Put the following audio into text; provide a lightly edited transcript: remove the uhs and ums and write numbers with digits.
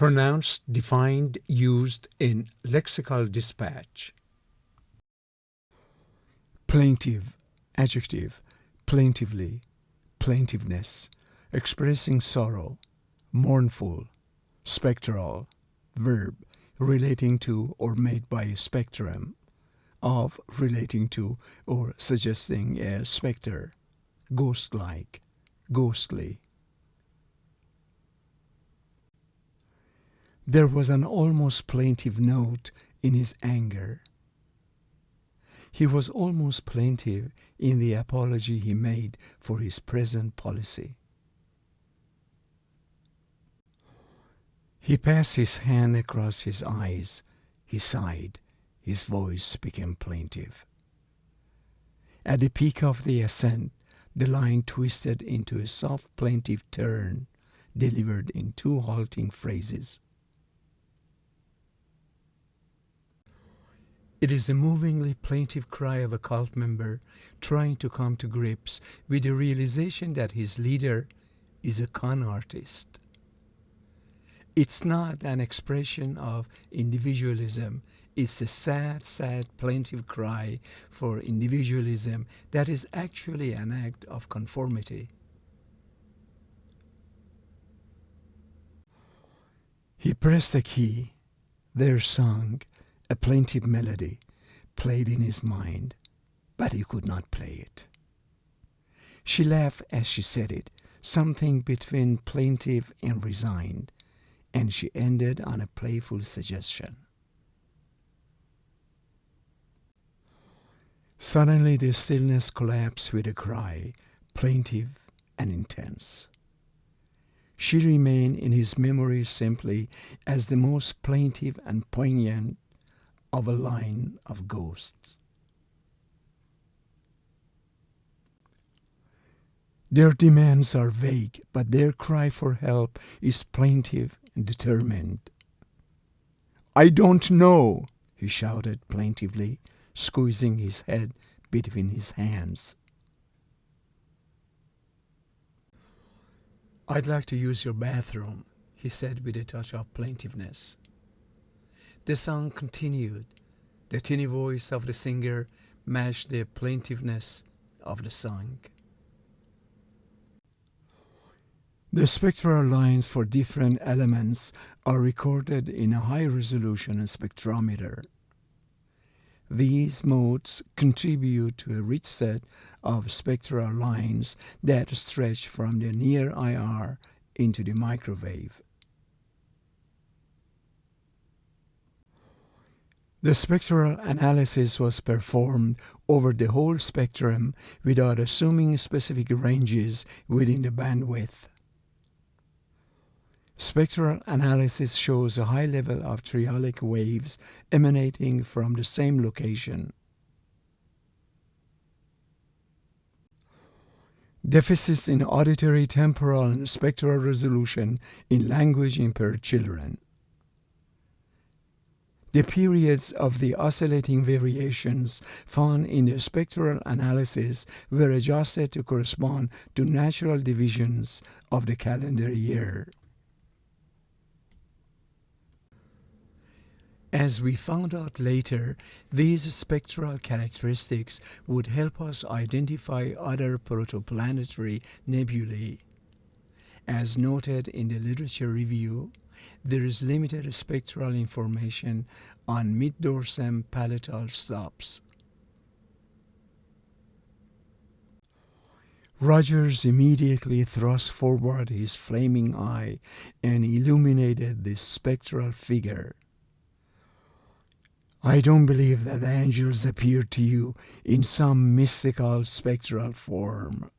Pronounced, defined, used in lexical dispatch. Plaintive, adjective, plaintively, plaintiveness, expressing sorrow, mournful. Spectral, verb, relating to or made by a spectrum, of, relating to or suggesting a spectre, ghost-like, ghostly. There was an almost plaintive note in his anger. He was almost plaintive in the apology he made for his present policy. He passed his hand across his eyes. He sighed. His voice became plaintive. At the peak of the ascent, the line twisted into a soft plaintive turn, delivered in two halting phrases. It is a movingly plaintive cry of a cult member trying to come to grips with the realization that his leader is a con artist. It's not an expression of individualism. It's a sad, sad, plaintive cry for individualism that is actually an act of conformity. He pressed a key. There sung a plaintive melody, played in his mind, but he could not play it. She laughed as she said it, something between plaintive and resigned, and she ended on a playful suggestion. Suddenly the stillness collapsed with a cry, plaintive and intense. She remained in his memory simply as the most plaintive and poignant of a line of ghosts. Their demands are vague, but their cry for help is plaintive and determined. "I don't know," he shouted plaintively, squeezing his head between his hands. "I'd like to use your bathroom," he said with a touch of plaintiveness. The song continued. The tinny voice of the singer matched the plaintiveness of the song. The spectral lines for different elements are recorded in a high-resolution spectrometer. These modes contribute to a rich set of spectral lines that stretch from the near IR into the microwave. The spectral analysis was performed over the whole spectrum without assuming specific ranges within the bandwidth. Spectral analysis shows a high level of triolic waves emanating from the same location. Deficits in auditory, temporal, and spectral resolution in language-impaired children. The periods of the oscillating variations found in the spectral analysis were adjusted to correspond to natural divisions of the calendar year. As we found out later, these spectral characteristics would help us identify other protoplanetary nebulae. As noted in the literature review, there is limited spectral information on mid-dorsum palatal stops. Rogers immediately thrust forward his flaming eye and illuminated the spectral figure. "I don't believe that angels appear to you in some mystical spectral form."